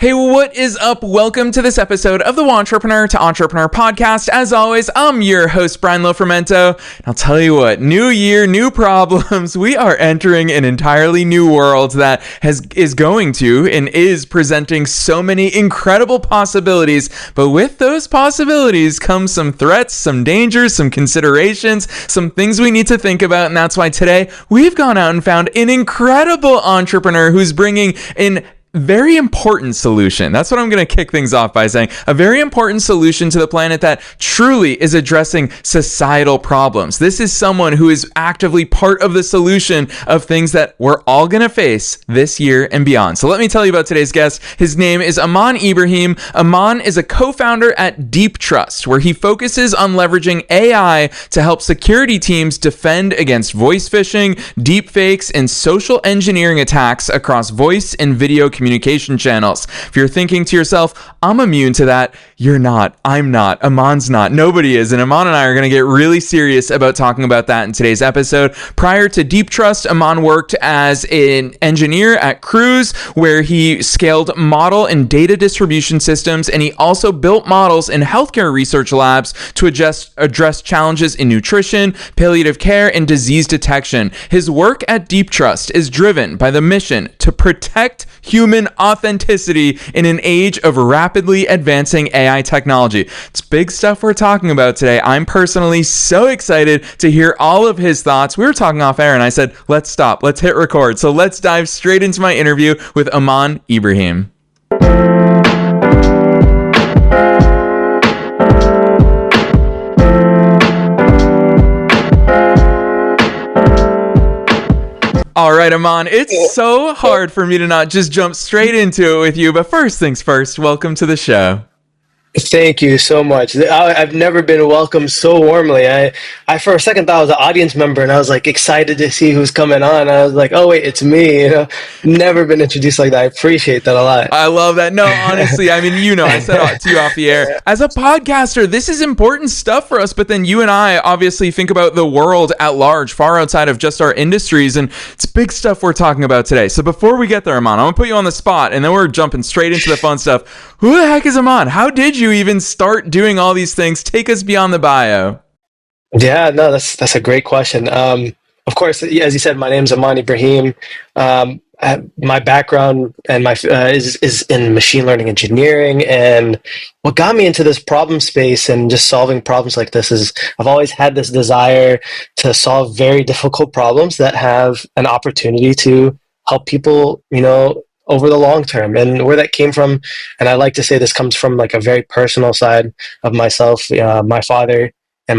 Hey, what is up? Welcome to this episode of the Wantrepreneur to Entrepreneur podcast. As always, I'm your host, Brian Lofermento. And I'll tell you what, new year, new problems. We are entering an entirely new world that is going to and is presenting so many incredible possibilities. But with those possibilities comes some threats, some dangers, some considerations, some things we need to think about. And that's why today we've gone out and found an incredible entrepreneur who's bringing in very important solution. That's what I'm going to kick things off by saying. A very important solution to the planet that truly is addressing societal problems. This is someone who is actively part of the solution of things that we're all going to face this year and beyond. So let me tell you about today's guest. His name is Aman Ibrahim. Aman is a co-founder at DeepTrust, where he focuses on leveraging AI to help security teams defend against voice phishing, deepfakes, and social engineering attacks across voice and video communication channels. If you're thinking to yourself, I'm immune to that, you're not. I'm not. Aman's not. Nobody is. And Aman and I are going to get really serious about talking about that in today's episode. Prior to DeepTrust, Aman worked as an engineer at Cruise, where he scaled model and data distribution systems, and he also built models in healthcare research labs to address challenges in nutrition, palliative care, and disease detection. His work at DeepTrust is driven by the mission to protect human authenticity in an age of rapidly advancing AI technology. It's big stuff we're talking about today. I'm personally so excited to hear all of his thoughts. We were talking off air and I said, let's stop, let's hit record. So let's dive straight into my interview with Aman Ibrahim. All right, Aman, it's so hard for me to not just jump straight into it with you. But first things first, welcome to the show. Thank you so much. I've never been welcomed so warmly. I for a second thought I was an audience member, and I was like excited to see who's coming on. I was like, oh wait, it's me. Never been introduced like that. I appreciate that a lot. I love that. No, honestly, I mean, I said it to you off the air. As a podcaster, this is important stuff for us. But then you and I obviously think about the world at large, far outside of just our industries, and it's big stuff we're talking about today. So before we get there, Aman, I'm gonna put you on the spot, and then we're jumping straight into the fun stuff. Who the heck is Aman? How did you even start doing all these things? Take us beyond the bio. Yeah, no, that's a great question. Of course, as you said, my name's Aman Ibrahim. My background and is in machine learning engineering, and what got me into this problem space and just solving problems like this is I've always had this desire to solve very difficult problems that have an opportunity to help people, over the long term. And where that came from, and I like to say this comes from like a very personal side of myself. My father and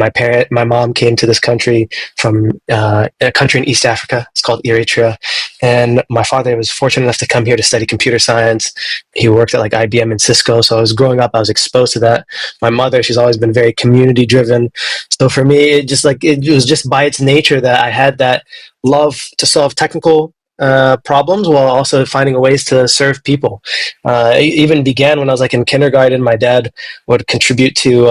my mom came to this country from a country in East Africa. It's called Eritrea. And my father was fortunate enough to come here to study computer science. He worked at like IBM and Cisco. So I was growing up, I was exposed to that. My mother, she's always been very community driven. So for me, it was just by its nature that I had that love to solve technical problems while also finding ways to serve people. It even began when I was like in kindergarten. My dad would contribute to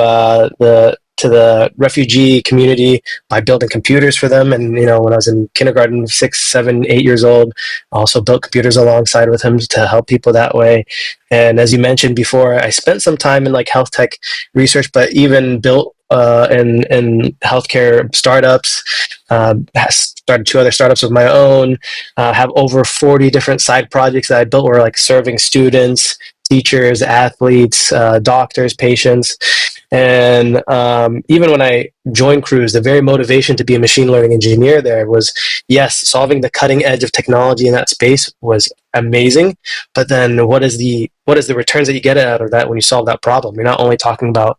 the refugee community by building computers for them. And, when I was in kindergarten, 6, 7, 8 years old, I also built computers alongside with him to help people that way. And as you mentioned before, I spent some time in like health tech research, but even built in healthcare startups, started 2 other startups of my own, have over 40 different side projects that I built were like serving students, teachers, athletes, doctors, patients. And even when I joined Cruise, the very motivation to be a machine learning engineer there was, yes, solving the cutting edge of technology in that space was amazing. But then what is the returns that you get out of that when you solve that problem? You're not only talking about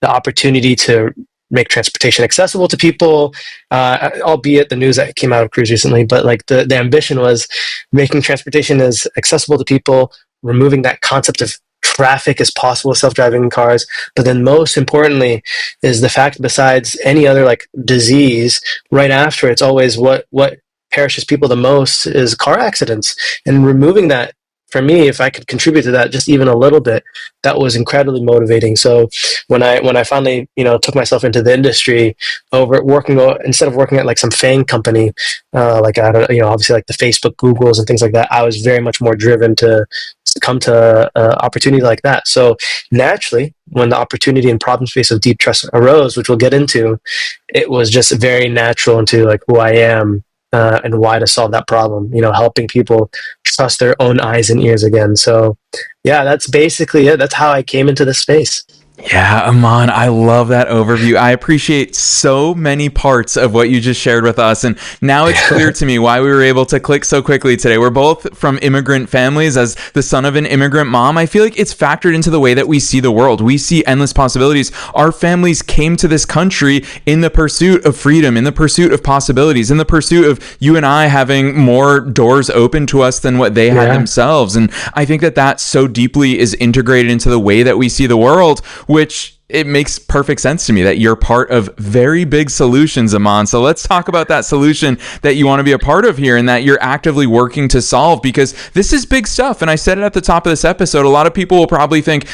the opportunity to make transportation accessible to people, albeit the news that came out of Cruise recently, but like the ambition was making transportation as accessible to people, removing that concept of traffic as possible with self-driving cars. But then most importantly is the fact, besides any other like disease, right after it's always what perishes people the most is car accidents. And removing that, for me, if I could contribute to that just even a little bit, that was incredibly motivating. So when I finally, took myself into the industry, instead of working at like some FANG company, like I don't, obviously like the Facebook, Googles, and things like that, I was very much more driven to come to opportunity like that. So naturally, when the opportunity and problem space of DeepTrust arose, which we'll get into, it was just very natural into like who I am and why to solve that problem. Helping people trust their own eyes and ears again. So yeah, that's basically it. That's how I came into this space. Yeah, Aman, I love that overview. I appreciate so many parts of what you just shared with us. And now it's clear to me why we were able to click so quickly today. We're both from immigrant families. As the son of an immigrant mom, I feel like it's factored into the way that we see the world. We see endless possibilities. Our families came to this country in the pursuit of freedom, in the pursuit of possibilities, in the pursuit of you and I having more doors open to us than what they had themselves. And I think that so deeply is integrated into the way that we see the world, which it makes perfect sense to me that you're part of very big solutions, Aman. So let's talk about that solution that you want to be a part of here and that you're actively working to solve, because this is big stuff. And I said it at the top of this episode, a lot of people will probably think,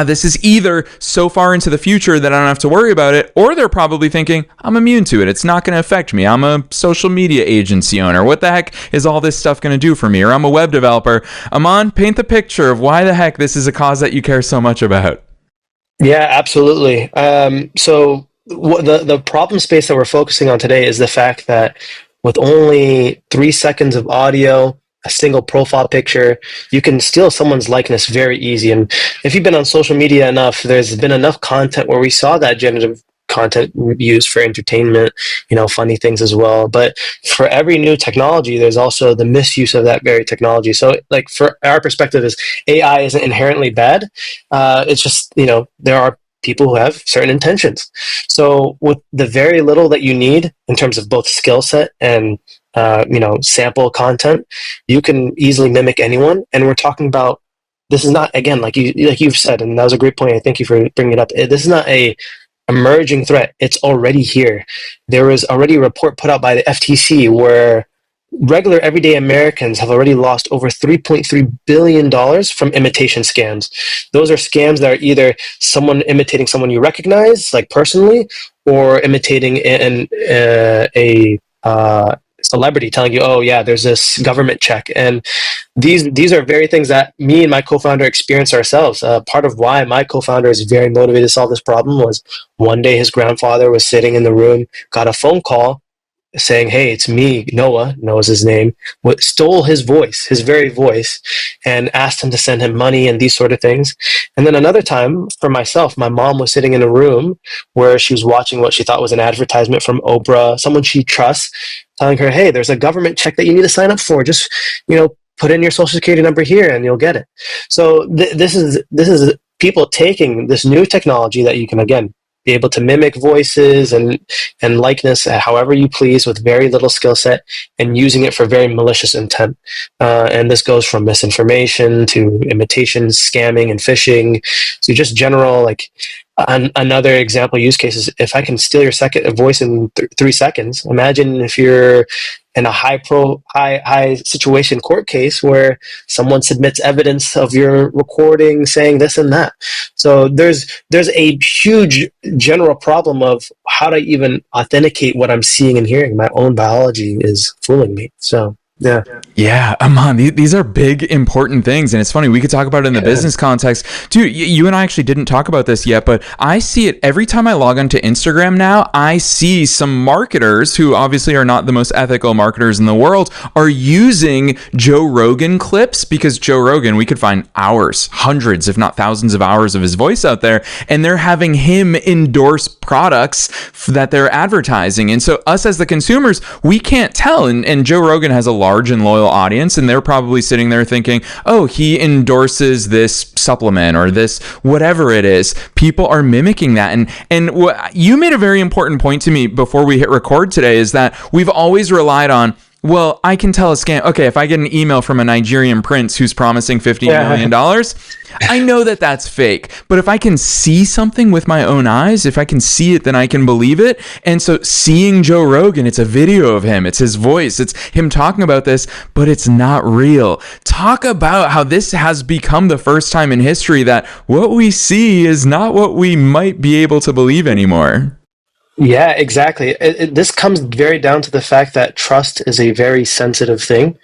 this is either so far into the future that I don't have to worry about it, or they're probably thinking, I'm immune to it. It's not going to affect me. I'm a social media agency owner. What the heck is all this stuff going to do for me? Or I'm a web developer. Aman, paint the picture of why the heck this is a cause that you care so much about. Yeah, absolutely. So the problem space that we're focusing on today is the fact that with only 3 seconds of audio, a single profile picture, you can steal someone's likeness very easy. And if you've been on social media enough, there's been enough content where we saw that generative content used for entertainment, funny things as well. But for every new technology, there's also the misuse of that very technology. So like for our perspective is AI isn't inherently bad. It's just, there are people who have certain intentions. So with the very little that you need in terms of both skill set and sample content, you can easily mimic anyone. And we're talking about, this is not, again, like you've said, and that was a great point. I thank you for bringing it up. This is not a emerging threat. It's already here. There was already a report put out by the FTC where regular everyday Americans have already lost over $3.3 billion from imitation scams. Those are scams that are either someone imitating someone you recognize, like personally, or imitating a celebrity telling you, oh yeah, there's this government check. And these are very things that me and my co-founder experienced ourselves. Part of why my co-founder is very motivated to solve this problem was one day his grandfather was sitting in the room, got a phone call saying, hey, it's me, Noah's his name, stole his voice, his very voice, and asked him to send him money and these sort of things. And then another time for myself, my mom was sitting in a room where she was watching what she thought was an advertisement from Oprah, someone she trusts, telling her, hey, there's a government check that you need to sign up for. Just, put in your social security number here and you'll get it. So this is people taking this new technology that you can, again, be able to mimic voices and likeness however you please with very little skill set and using it for very malicious intent. And this goes from misinformation to imitation, scamming, and phishing to just general, like, another example use case is if I can steal your voice in 3 seconds. Imagine if you're in a high situation court case where someone submits evidence of your recording saying this and that. So there's a huge general problem of how to even authenticate what I'm seeing and hearing. My own biology is fooling me. So yeah, Aman, these are big, important things. And it's funny, we could talk about it in the business context. Dude, you and I actually didn't talk about this yet, but I see it every time I log onto Instagram now. I see some marketers who obviously are not the most ethical marketers in the world are using Joe Rogan clips, because Joe Rogan, we could find hours, hundreds, if not thousands of hours of his voice out there, and they're having him endorse products that they're advertising. And so us as the consumers, we can't tell. And Joe Rogan has a large and loyal audience, and they're probably sitting there thinking, oh, he endorses this supplement or this whatever it is. People are mimicking that. And what you made a very important point to me before we hit record today is that we've always relied on, well, I can tell a scam. Okay, if I get an email from a Nigerian prince who's promising $50 million, I know that that's fake. But if I can see something with my own eyes, if I can see it, then I can believe it. And so seeing Joe Rogan, it's a video of him, it's his voice, it's him talking about this, but it's not real. Talk about how this has become the first time in history that what we see is not what we might be able to believe anymore. Yeah, exactly. This comes very down to the fact that trust is a very sensitive thing.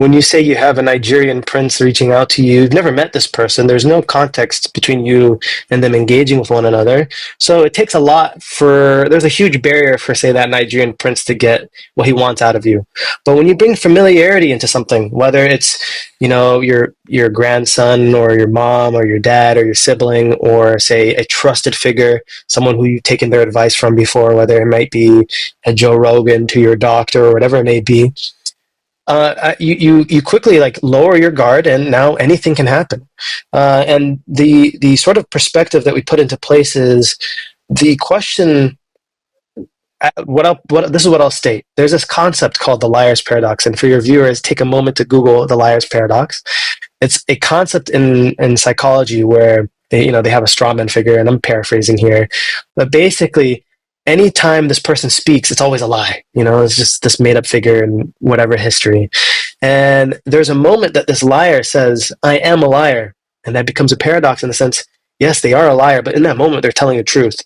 when you say you have a Nigerian prince reaching out to you, you've never met this person. There's no context between you and them engaging with one another. So it takes a lot there's a huge barrier for, say, that Nigerian prince to get what he wants out of you. But when you bring familiarity into something, whether it's, your grandson or your mom or your dad or your sibling, or say a trusted figure, someone who you've taken their advice from before, whether it might be a Joe Rogan to your doctor or whatever it may be, you quickly lower your guard, and now anything can happen. And the sort of perspective that we put into place is the question. This is what I'll state. There's this concept called the liar's paradox, and for your viewers, take a moment to Google the liar's paradox. It's a concept in psychology where they have a strawman figure, and I'm paraphrasing here, but basically, anytime this person speaks, it's always a lie. It's just this made up figure in whatever history. And there's a moment that this liar says, "I am a liar," and that becomes a paradox in the sense, yes, they are a liar, but in that moment, they're telling the truth.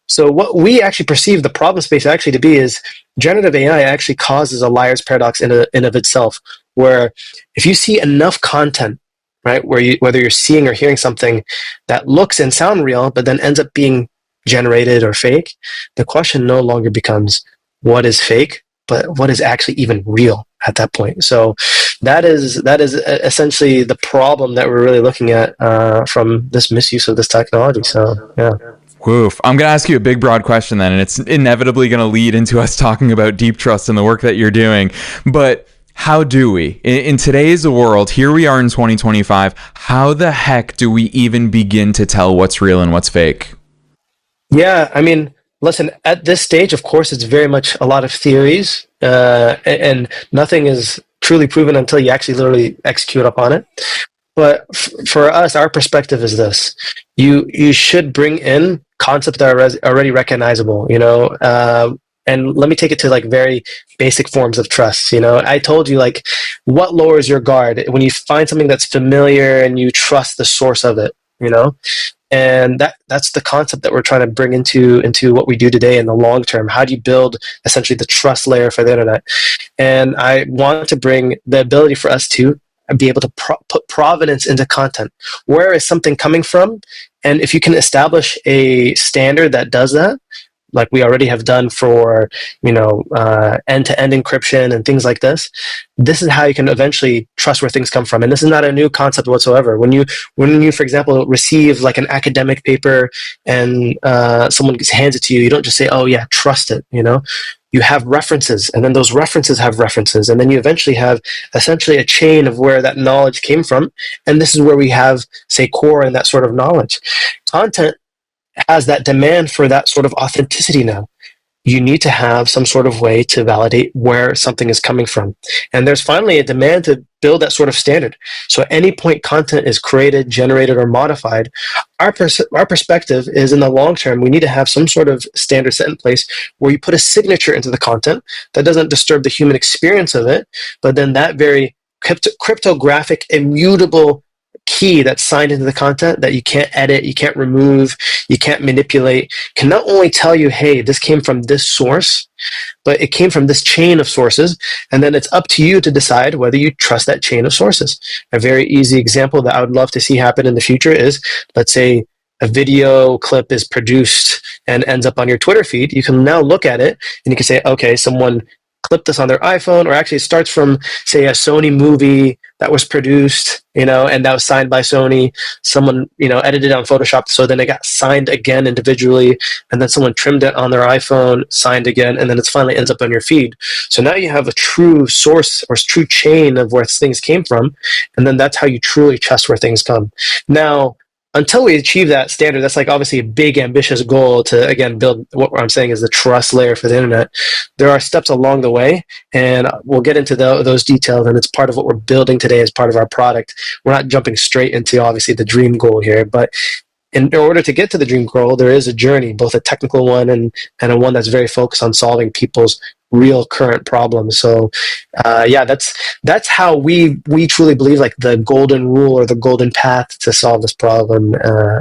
So what we actually perceive the problem space actually to be is generative AI actually causes a liar's paradox in of itself, where if you see enough content, right, whether you're seeing or hearing something that looks and sound real, but then ends up being generated or fake, the question no longer becomes what is fake, but what is actually even real at that point. So that is essentially the problem that we're really looking at from this misuse of this technology. So yeah. Woof. I'm going to ask you a big, broad question then, and it's inevitably going to lead into us talking about DeepTrust and the work that you're doing. But how do we, in today's world, here we are in 2025, how the heck do we even begin to tell what's real and what's fake? Yeah, I mean, listen, at this stage, of course, it's very much a lot of theories, and nothing is truly proven until you actually literally execute upon it. But for us, our perspective is this: you should bring in concepts that are already recognizable, and let me take it to very basic forms of trust. I told you what lowers your guard when you find something that's familiar and you trust the source of it. And that's the concept that we're trying to bring into what we do today in the long term. How do you build essentially the trust layer for the internet? And I want to bring the ability for us to be able to put provenance into content. Where is something coming from? And if you can establish a standard that does that, like we already have done for end-to-end encryption and things like this is how you can eventually trust where things come from. And this is not a new concept whatsoever. When you for example receive an academic paper and someone hands it to you, you don't just say, "Oh yeah, trust it." You have references, and then those references have references, and then you eventually have essentially a chain of where that knowledge came from. And this is where we have, say, core and that sort of knowledge. Content has that demand for that sort of authenticity now. You need to have some sort of way to validate where something is coming from. And there's finally a demand to build that sort of standard. So at any point content is created, generated, or modified, our perspective is in the long term, we need to have some sort of standard set in place where you put a signature into the content that doesn't disturb the human experience of it, but then that very cryptographic, immutable key that's signed into the content that you can't edit, you can't remove, you can't manipulate, can not only tell you, hey, this came from this source, but it came from this chain of sources, and then it's up to you to decide whether you trust that chain of sources. A very easy example that I would love to see happen in the future is, let's say a video clip is produced and ends up on your Twitter feed. You can now look at it and you can say, okay, someone clipped this on their iPhone, or actually it starts from, say, a Sony movie that was produced, and that was signed by Sony. Someone, edited it on Photoshop, so then it got signed again individually, and then someone trimmed it on their iPhone, signed again, and then it finally ends up on your feed. So now you have a true source or true chain of where things came from, and then that's how you truly trust where things come. Now, until we achieve that standard, that's obviously a big, ambitious goal to, again, build what I'm saying is the trust layer for the internet. There are steps along the way, and we'll get into those details, and it's part of what we're building today as part of our product. We're not jumping straight into, obviously, the dream goal here, but in order to get to the dream goal, there is a journey, both a technical one and a one that's very focused on solving people's real current problems. So that's how we truly believe the golden rule or the golden path to solve this problem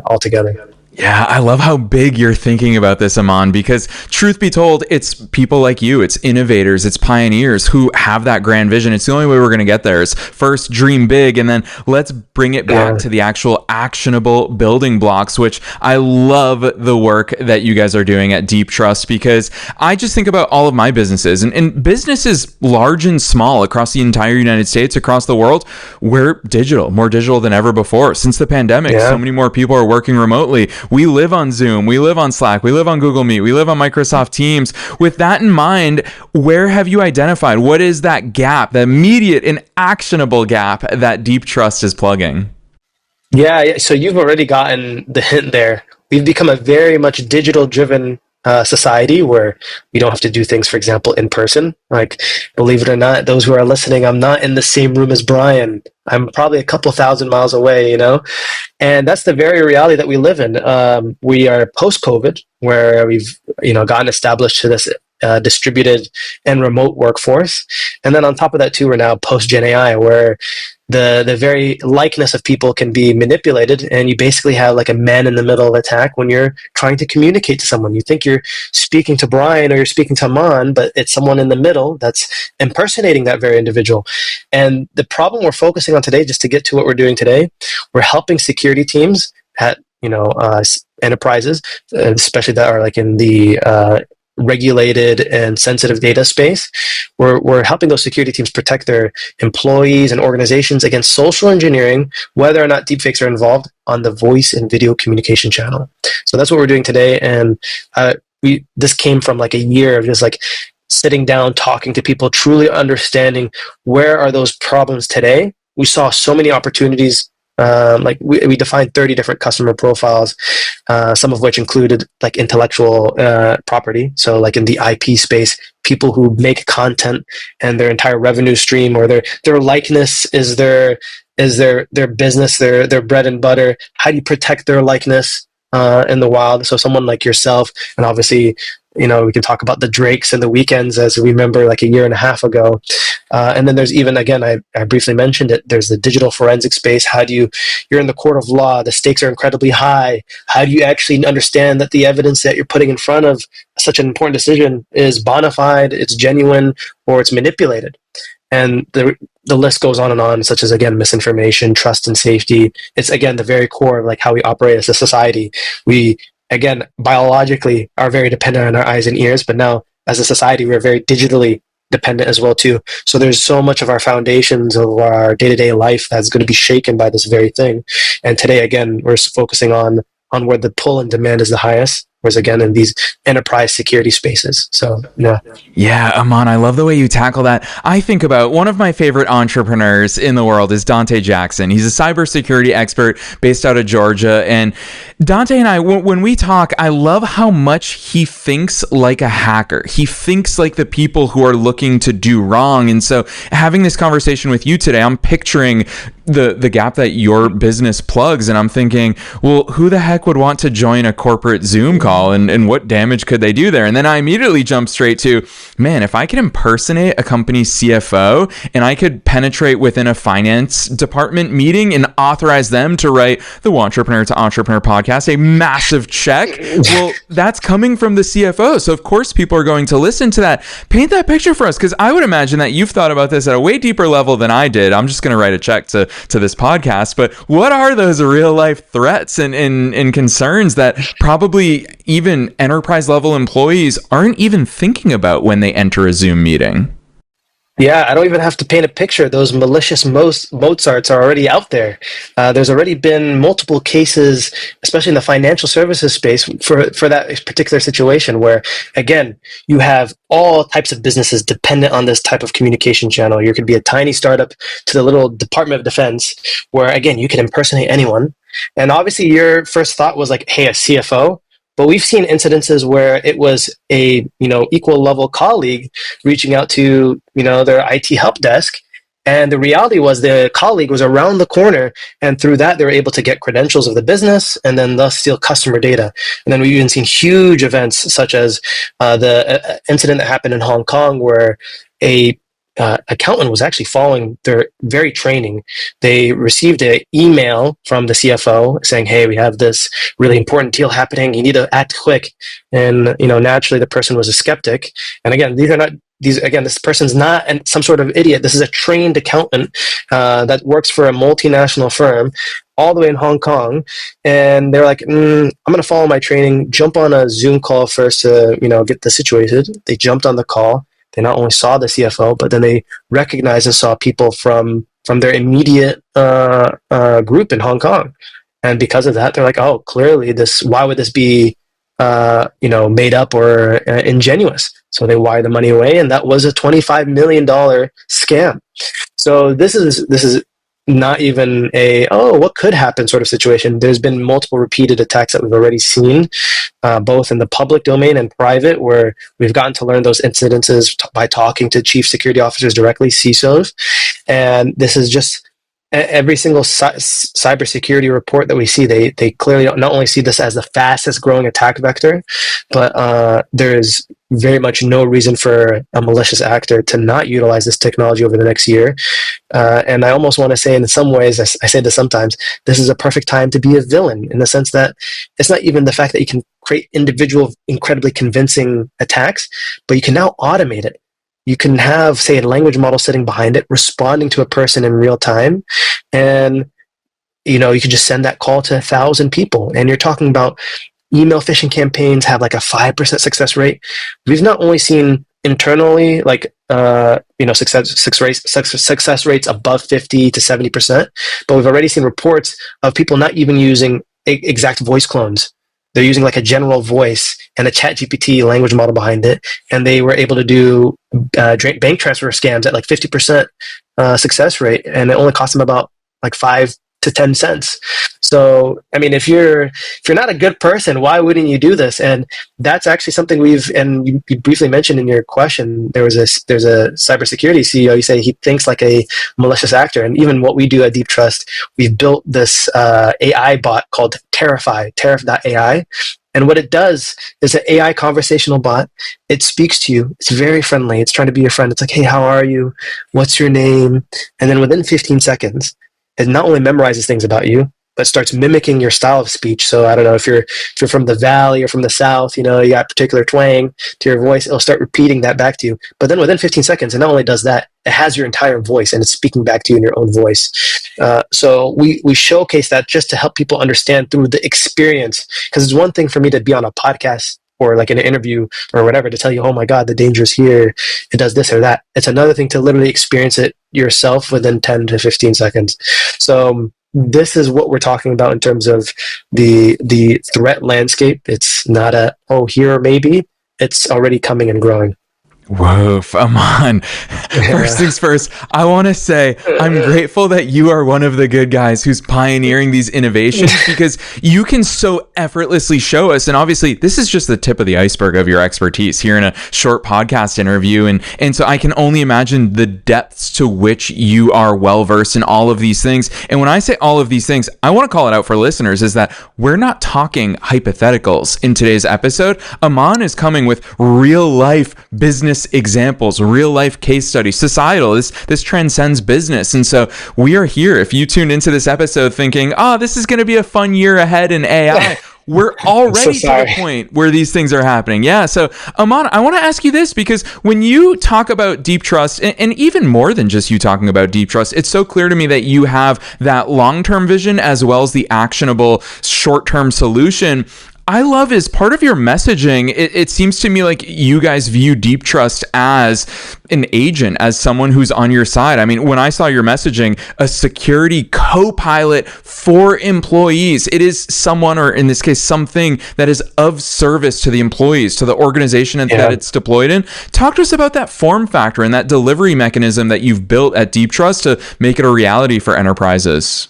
altogether. Yeah, I love how big you're thinking about this, Aman, because truth be told, it's people like you, it's innovators, it's pioneers who have that grand vision. It's the only way we're going to get there is first dream big, and then let's bring it back Yeah. to the actual actionable building blocks, which I love the work that you guys are doing at DeepTrust, because I just think about all of my businesses and businesses large and small across the entire United States, across the world. We're digital, more digital than ever before. Since the pandemic, Yeah. so many more people are working remotely. We live on Zoom, we live on Slack, we live on Google Meet, we live on Microsoft Teams. With that in mind, where have you identified what is that gap, the immediate and actionable gap that DeepTrust is plugging? Yeah, so you've already gotten the hint there. We've become a very much digital driven society where we don't have to do things, for example, in person. Like, believe it or not, those who are listening, I'm not in the same room as Brian. I'm probably a couple thousand miles away, and that's the very reality that we live in. We are post-COVID, where we've gotten established to this distributed and remote workforce, and then on top of that too, we're now post-Gen AI, where the very likeness of people can be manipulated, and you basically have like a man in the middle attack when you're trying to communicate to someone. You think you're speaking to Brian or you're speaking to Aman, but it's someone in the middle that's impersonating that very individual. And the problem we're focusing on today, just to get to what we're doing today, we're helping security teams at enterprises, especially that are like in the regulated and sensitive data space. We're helping those security teams protect their employees and organizations against social engineering, whether or not deepfakes are involved on the voice and video communication channel. So that's what we're doing today. And this came from like a year of just like sitting down, talking to people, truly understanding where are those problems today. We saw so many opportunities. Like we defined 30 different customer profiles, some of which included like intellectual property. So like in the IP space, people who make content and their entire revenue stream or their likeness is their business, their bread and butter. How do you protect their likeness in the wild? So someone like yourself, and obviously, we can talk about the Drakes and the Weekends, as we remember like a year and a half ago. And then there's even, again, I briefly mentioned it, there's the digital forensic space. You're in the court of law, the stakes are incredibly high. How do you actually understand that the evidence that you're putting in front of such an important decision is bona fide, it's genuine, or it's manipulated? And the list goes on, such as, again, misinformation, trust and safety. It's, again, the very core of like how we operate as a society. We, again, biologically are very dependent on our eyes and ears, but now as a society, we're very digitally dependent as well too. So there's so much of our foundations of our day-to-day life that's going to be shaken by this very thing. And today, again, we're focusing on where the pull and demand is the highest, whereas again in these enterprise security spaces. So yeah, Aman, I love the way you tackle that. I think about one of my favorite entrepreneurs in the world is Dante Jackson. He's a cybersecurity expert based out of Georgia, and Dante and I, when we talk, I love how much he thinks like a hacker. He thinks like the people who are looking to do wrong. And so having this conversation with you today, I'm picturing the gap that your business plugs, and I'm thinking, well, who the heck would want to join a corporate Zoom call, and what damage could they do there? And then I immediately jump straight to, man, if I could impersonate a company's CFO and I could penetrate within a finance department meeting and authorize them to write the Entrepreneur to Entrepreneur podcast, a massive check, well, that's coming from the CFO. So of course people are going to listen to that. Paint that picture for us, because I would imagine that you've thought about this at a way deeper level than I did. I'm just going to write a check to this podcast, but what are those real life threats and concerns that probably even enterprise level employees aren't even thinking about when they enter a Zoom meeting? Yeah, I don't even have to paint a picture. Those malicious Mozarts are already out there. There's already been multiple cases, especially in the financial services space, for that particular situation where, again, you have all types of businesses dependent on this type of communication channel. You could be a tiny startup to the little Department of Defense where, again, you can impersonate anyone. And obviously your first thought was like, hey, a CFO. But we've seen incidences where it was a equal level colleague reaching out to their IT help desk, and the reality was the colleague was around the corner, and through that they were able to get credentials of the business and then thus steal customer data. And then we've even seen huge events such as the incident that happened in Hong Kong where a accountant was actually following their very training. They received an email from the CFO saying, "Hey, we have this really important deal happening. You need to act quick." And naturally, the person was a skeptic. And again, this person's not some sort of idiot. This is a trained accountant that works for a multinational firm all the way in Hong Kong. And they're like, I'm going to follow my training, jump on a Zoom call first to, get this situated. They jumped on the call. They not only saw the CFO, but then they recognized and saw people from their immediate group in Hong Kong. And because of that, they're like, oh, clearly why would this be, made up or ingenuous? So they wired the money away, and that was a $25 million scam. So this is not even what could happen sort of situation. There's been multiple repeated attacks that we've already seen, both in the public domain and private, where we've gotten to learn those incidences by talking to chief security officers directly, CISOs. And this is just every single cybersecurity report that we see, they clearly not only see this as the fastest growing attack vector, but there is very much no reason for a malicious actor to not utilize this technology over the next year. And I almost want to say, in some ways, I say this sometimes, this is a perfect time to be a villain, in the sense that it's not even the fact that you can create individual, incredibly convincing attacks, but you can now automate it. You can have, say, a language model sitting behind it, responding to a person in real time. And, you can just send that call to 1,000 people. And you're talking about email phishing campaigns have like a 5% success rate. We've not only seen internally, success rates above 50 to 70%, but we've already seen reports of people not even using exact voice clones. They're using like a general voice and a ChatGPT language model behind it, and they were able to do bank transfer scams at like 50% success rate, and it only cost them about like 5 to 10 cents. So, I mean, if you're not a good person, why wouldn't you do this? And that's actually something and you briefly mentioned in your question, there's a cybersecurity CEO, you say he thinks like a malicious actor. And even what we do at DeepTrust, we've built this AI bot called Terif.ai. And what it does is an AI conversational bot. It speaks to you. It's very friendly. It's trying to be your friend. It's like, hey, how are you? What's your name? And then within 15 seconds, it not only memorizes things about you, but starts mimicking your style of speech. So I don't know if you're from the valley or from the south, you got particular twang to your voice. It'll start repeating that back to you. But then within 15 seconds, it not only does that, it has your entire voice and it's speaking back to you in your own voice. So we showcase that just to help people understand through the experience. Because it's one thing for me to be on a podcast or like in an interview or whatever to tell you, oh my God, the danger is here. It does this or that. It's another thing to literally experience it yourself within 10 to 15 seconds. So this is what we're talking about in terms of the threat landscape. It's not here maybe. It's already coming and growing. Whoa, Aman. First things first, I want to say I'm grateful that you are one of the good guys who's pioneering these innovations, because you can so effortlessly show us. And obviously, this is just the tip of the iceberg of your expertise here in a short podcast interview. And so I can only imagine the depths to which you are well versed in all of these things. And when I say all of these things, I want to call it out for listeners is that we're not talking hypotheticals in today's episode. Aman is coming with real life business examples, real life case studies, societal. This transcends business. And so we are here. If you tuned into this episode thinking, this is going to be a fun year ahead in AI, we're already to the point where these things are happening. Yeah. So Aman, I want to ask you this, because when you talk about DeepTrust, and even more than just you talking about DeepTrust, it's so clear to me that you have that long-term vision as well as the actionable short-term solution. I love is part of your messaging. It seems to me like you guys view DeepTrust as an agent, as someone who's on your side. I mean, when I saw your messaging, a security co-pilot for employees, it is someone, or in this case, something that is of service to the employees, to the organization that it's deployed in. Talk to us about that form factor and that delivery mechanism that you've built at DeepTrust to make it a reality for enterprises.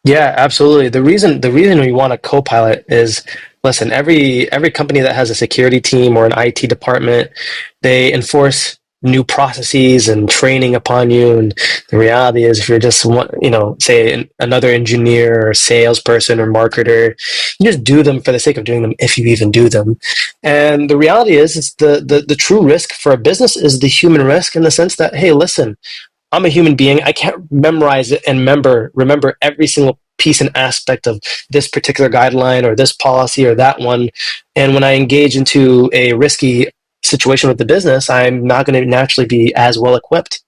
Yeah, absolutely. The reason we want a co-pilot is, listen, every company that has a security team or an IT department, they enforce new processes and training upon you. And the reality is, if you're just say another engineer or salesperson or marketer, You just do them for the sake of doing them, if you even do them. And the reality is, it's the true risk for a business is the human risk, in the sense that, hey, listen, I'm a human being. I can't memorize it and remember every single piece and aspect of this particular guideline or this policy or that one. And when I engage into a risky situation with the business, I'm not going to naturally be as well equipped.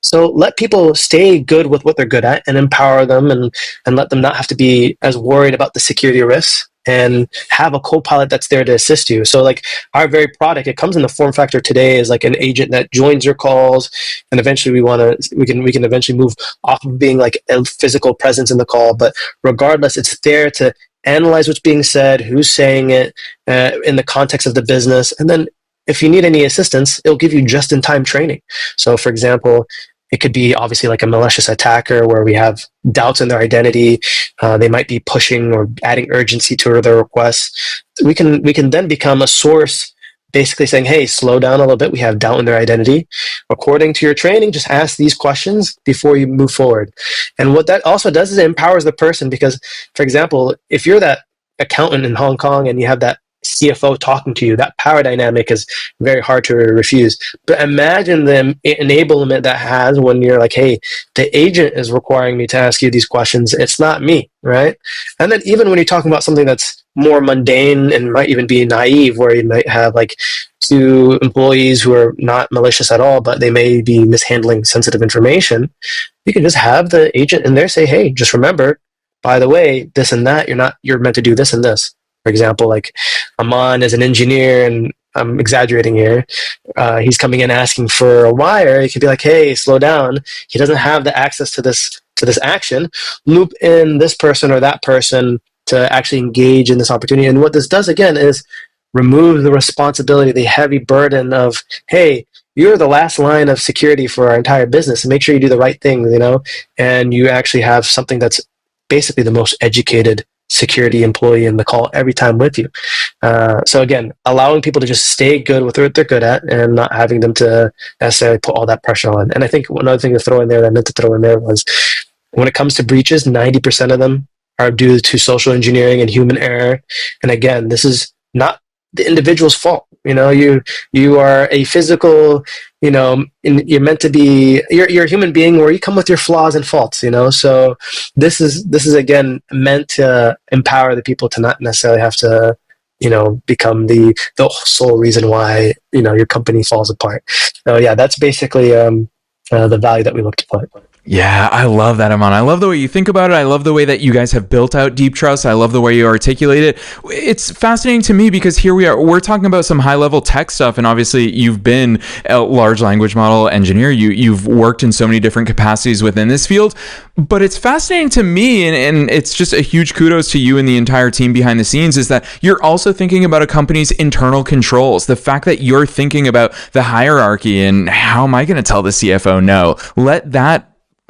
So let people stay good with what they're good at, and empower them, and let them not have to be as worried about the security risks, and have a co-pilot that's there to assist you. So like our very product, it comes in the form factor today as like an agent that joins your calls, and eventually we can eventually move off of being like a physical presence in the call. But regardless, it's there to analyze what's being said, who's saying it, in the context of the business, and then if you need any assistance, it'll give you just-in-time training. So for example, it could be obviously like a malicious attacker where we have doubts in their identity. They might be pushing or adding urgency to their requests. We can then become a source, basically saying, hey, slow down a little bit. We have doubt in their identity. According to your training, just ask these questions before you move forward. And what that also does is it empowers the person, because, for example, if you're that accountant in Hong Kong and you have that CFO talking to you, that power dynamic is very hard to refuse. But imagine the enablement that has when you're like, hey, the agent is requiring me to ask you these questions. It's not me, right? And then even when you're talking about something that's more mundane and might even be naive, where you might have like two employees who are not malicious at all, but they may be mishandling sensitive information, you can just have the agent in there say, hey, just remember, by the way, this and that, you're meant to do this and this. For example, like Aman is an engineer, and I'm exaggerating here. He's coming in asking for a wire. You could be like, "Hey, slow down. He doesn't have the access to this action. Loop in this person or that person to actually engage in this opportunity." And what this does again is remove the responsibility, the heavy burden of, "Hey, you're the last line of security for our entire business, and make sure you do the right things." And you actually have something that's basically the most educated security employee in the call every time with you. So again, allowing people to just stay good with what they're good at, and not having them to necessarily put all that pressure on. And I think another thing to throw in there that I meant to throw in there was, when it comes to breaches, 90% of them are due to social engineering and human error. And again, this is not the individual's fault. You are a physical, you're meant to be, you're a human being where you come with your flaws and faults, so this is again meant to empower the people to not necessarily have to, become the sole reason why, your company falls apart. So yeah, that's basically the value that we look to put. Yeah, I love that, Aman. I love the way you think about it. I love the way that you guys have built out DeepTrust. I love the way you articulate it. It's fascinating to me because here we're talking about some high-level tech stuff, and obviously you've been a large language model engineer. You've worked in so many different capacities within this field, but it's fascinating to me, and it's just a huge kudos to you and the entire team behind the scenes, is that you're also thinking about a company's internal controls. The fact that you're thinking about the hierarchy and how am I going to tell the CFO no? Let that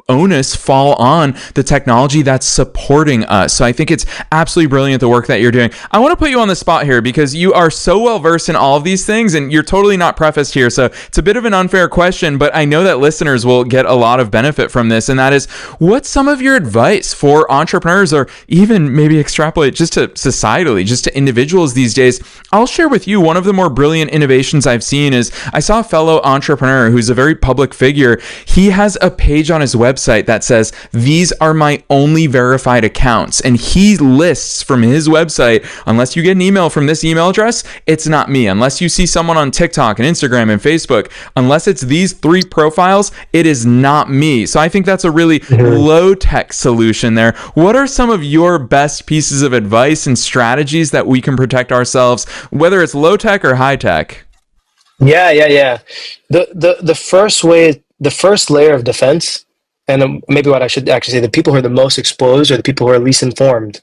onus fall on the technology that's supporting us. So I think it's absolutely brilliant, the work that you're doing. I want to put you on the spot here because you are so well versed in all of these things, and you're totally not prefaced here. So it's a bit of an unfair question, but I know that listeners will get a lot of benefit from this. And that is, what's some of your advice for entrepreneurs, or even maybe extrapolate just to societally, just to individuals these days? I'll share with you one of the more brilliant innovations I've seen is I saw a fellow entrepreneur who's a very public figure. He has a page on his website that says, "These are my only verified accounts." And he lists from his website, unless you get an email from this email address, it's not me. Unless you see someone on TikTok and Instagram and Facebook, unless it's these 3 profiles, it is not me. So I think that's a really low-tech solution there. What are some of your best pieces of advice and strategies that we can protect ourselves, whether it's low-tech or high-tech? Yeah. The first layer of defense, and maybe what I should actually say, the people who are the most exposed are the people who are least informed.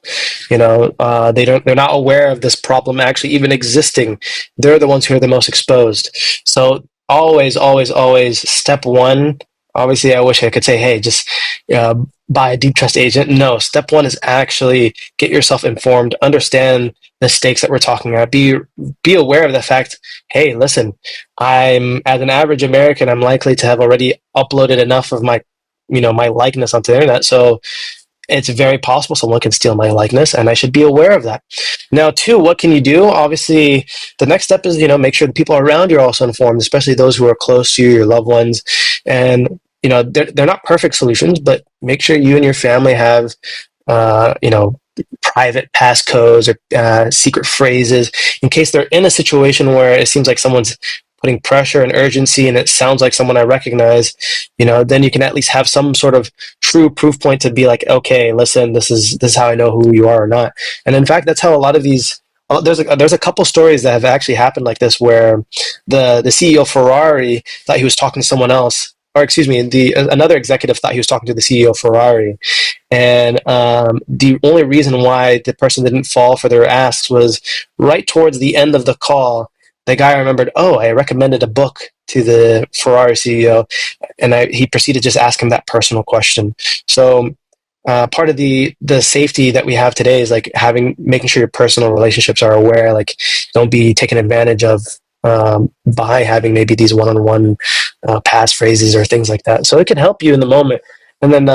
They're not aware of this problem actually even existing. They're the ones who are the most exposed. So always, always, always, step one. Obviously, I wish I could say, hey, just buy a DeepTrust agent. No, step one is actually get yourself informed, understand the stakes that we're talking about. Be aware of the fact, hey, listen, I'm, as an average American, I'm likely to have already uploaded enough of my likeness onto the internet. So it's very possible someone can steal my likeness, and I should be aware of that. Now, two, what can you do? Obviously, the next step is, make sure the people around you are also informed, especially those who are close to you, your loved ones. And, they're not perfect solutions, but make sure you and your family have, private passcodes or secret phrases in case they're in a situation where it seems like someone's putting pressure and urgency and it sounds like someone I recognize, then you can at least have some sort of true proof point to be like, okay, listen, this is how I know who you are or not. And in fact, that's how a lot of these, there's a couple stories that have actually happened like this, where the CEO of Ferrari thought he was talking to someone else, or excuse me, another executive thought he was talking to the CEO of Ferrari. And the only reason why the person didn't fall for their asks was right towards the end of the call. The guy remembered, I recommended a book to the Ferrari CEO, and he proceeded to just ask him that personal question. So part of the safety that we have today is like making sure your personal relationships are aware. Like, don't be taken advantage of by having maybe these one-on-one passphrases or things like that. So it can help you in the moment, and then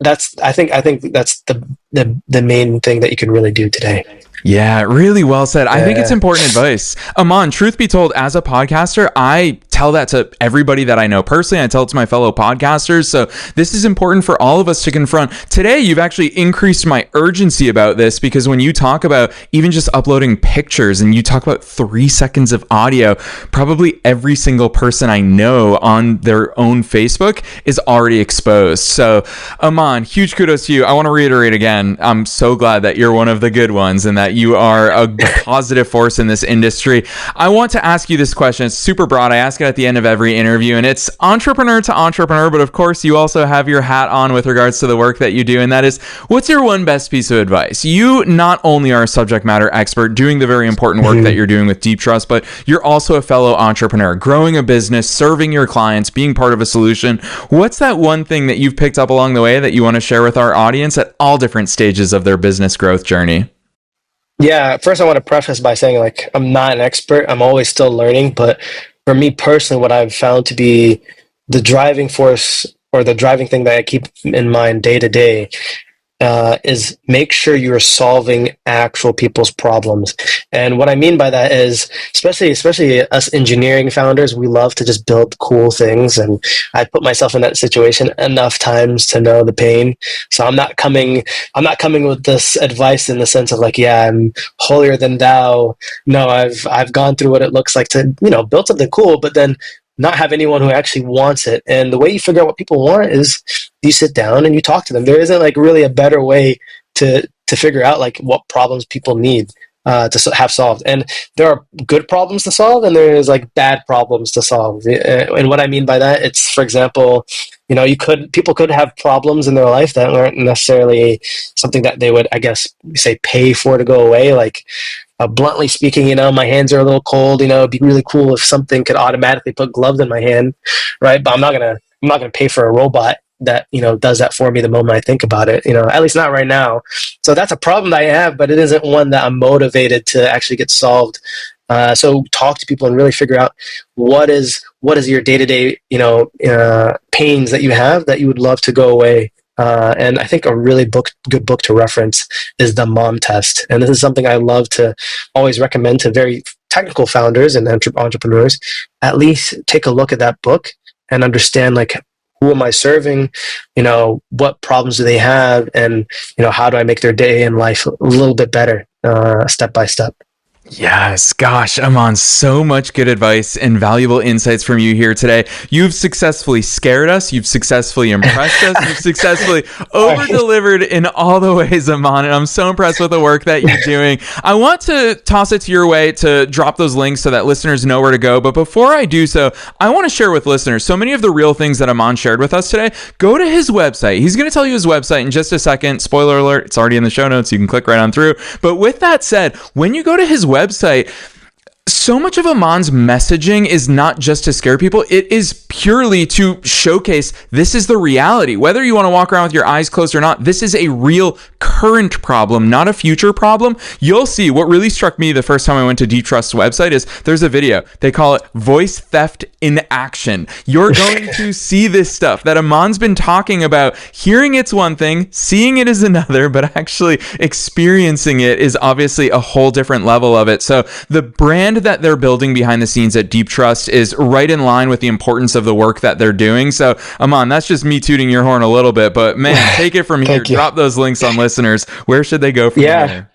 I think that's the main thing that you can really do today. Yeah, really well said. I think it's important advice. Aman, truth be told, as a podcaster, I tell that to everybody that I know personally. I tell it to my fellow podcasters. So this is important for all of us to confront. Today, you've actually increased my urgency about this, because when you talk about even just uploading pictures and you talk about 3 seconds of audio, probably every single person I know on their own Facebook is already exposed. So Aman, huge kudos to you. I want to reiterate again, I'm so glad that you're one of the good ones and that you are a positive force in this industry. I want to ask you this question. It's super broad. I ask it at the end of every interview, and it's entrepreneur to entrepreneur, but of course you also have your hat on with regards to the work that you do, and that is, what's your one best piece of advice? You not only are a subject matter expert doing the very important work that you're doing with DeepTrust, but you're also a fellow entrepreneur, growing a business, serving your clients, being part of a solution. What's that one thing that you've picked up along the way that you want to share with our audience at all different stages of their business growth journey? Yeah, first I want to preface by saying, like, I'm not an expert. I'm always still learning. But for me personally, what I've found to be the driving force, or the driving thing that I keep in mind day to day, is make sure you're solving actual people's problems. And what I mean by that is, especially us engineering founders, we love to just build cool things. And I put myself in that situation enough times to know the pain. So I'm not coming with this advice in the sense of like, yeah, I'm holier than thou. No, I've gone through what it looks like to, build something cool, but then not have anyone who actually wants it. And the way you figure out what people want is you sit down and you talk to them. There isn't like really a better way to figure out like what problems people need to have solved. And there are good problems to solve, and there's like bad problems to solve. And what I mean by that, it's, for example, people could have problems in their life that aren't necessarily something that they would, I guess, say, pay for to go away. Like, bluntly speaking, my hands are a little cold. It'd be really cool if something could automatically put gloves in my hand, right? But I'm not gonna pay for a robot that does that for me the moment I think about it. At least not right now. So that's a problem that I have, but it isn't one that I'm motivated to actually get solved. So talk to people and really figure out what is your day-to-day pains that you have that you would love to go away. And I think a really good book to reference is the Mom Test. And this is something I love to always recommend to very technical founders and entrepreneurs. At least take a look at that book and understand, like, who am I serving? What problems do they have? And, how do I make their day in life a little bit better, step by step? Yes, gosh, Aman, so much good advice and valuable insights from you here today. You've successfully scared us. You've successfully impressed us. You've successfully over-delivered in all the ways, Aman, and I'm so impressed with the work that you're doing. I want to toss it to your way to drop those links so that listeners know where to go. But before I do so, I want to share with listeners so many of the real things that Aman shared with us today. Go to his website. He's going to tell you his website in just a second. Spoiler alert, it's already in the show notes. You can click right on through. But with that said, when you go to his website, So much of Aman's messaging is not just to scare people. It is purely to showcase this is the reality. Whether you want to walk around with your eyes closed or not, this is a real current problem, not a future problem. You'll see what really struck me the first time I went to DeepTrust's website is there's a video. They call it voice theft in action. You're going to see this stuff that Aman's been talking about. Hearing it's one thing, seeing it is another, but actually experiencing it is obviously a whole different level of it. So the brand that they're building behind the scenes at DeepTrust is right in line with the importance of the work that they're doing. So, Aman, that's just me tooting your horn a little bit, but man, take it from here. Drop those links on listeners. Where should they go from here?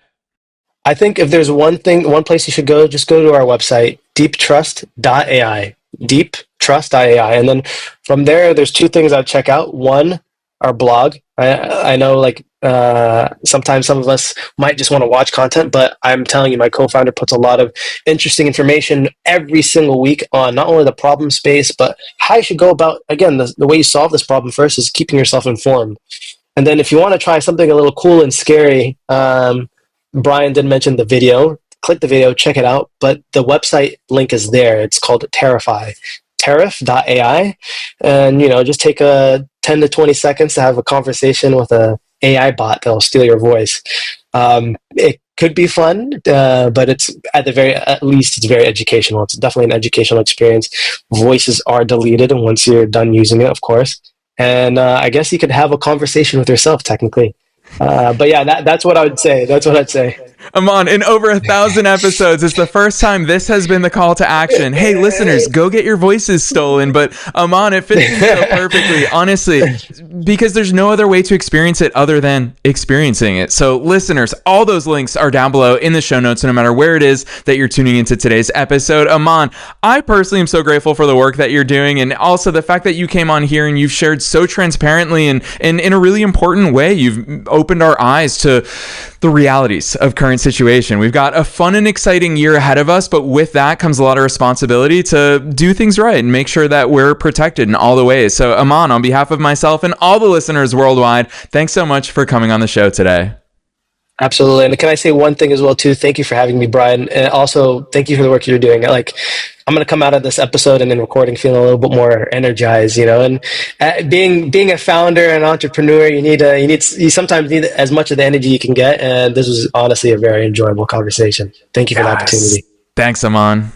I think if there's one place you should go, just go to our website, deeptrust.ai, deeptrust.ai. And then from there, there's two things I'd check out. One, our blog. I know sometimes some of us might just want to watch content, but I'm telling you, my co-founder puts a lot of interesting information every single week on not only the problem space, but how you should go about, again, the way you solve this problem first is keeping yourself informed. And then if you want to try something a little cool and scary, Brian did mention the video. Click the video, check it out. But the website link is there. It's called Tariff.ai. And, just take 10 to 20 seconds to have a conversation with a AI bot that'll steal your voice. It could be fun, but it's at least it's very educational. It's definitely an educational experience. Voices are deleted once you're done using it, of course. And I guess you could have a conversation with yourself, technically. But yeah, that's what I would say. That's what I'd say. Aman, in over 1,000 episodes, it's the first time this has been the call to action. Hey, listeners, go get your voices stolen. But Aman, it fits in so perfectly, honestly, because there's no other way to experience it other than experiencing it. So listeners, all those links are down below in the show notes, no matter where it is that you're tuning into today's episode. Aman, I personally am so grateful for the work that you're doing, and also the fact that you came on here and you've shared so transparently and in a really important way. You've opened our eyes to the realities of current situation. We've got a fun and exciting year ahead of us, but with that comes a lot of responsibility to do things right and make sure that we're protected in all the ways. So Aman, on behalf of myself and all the listeners worldwide, thanks so much for coming on the show today. Absolutely. And can I say one thing as well, too? Thank you for having me, Brian. And also, thank you for the work you're doing. I'm going to come out of this episode and then recording feeling a little bit more energized, and being a founder and entrepreneur, you sometimes need as much of the energy you can get. And this was honestly a very enjoyable conversation. Thank you for the opportunity. Thanks, Aman.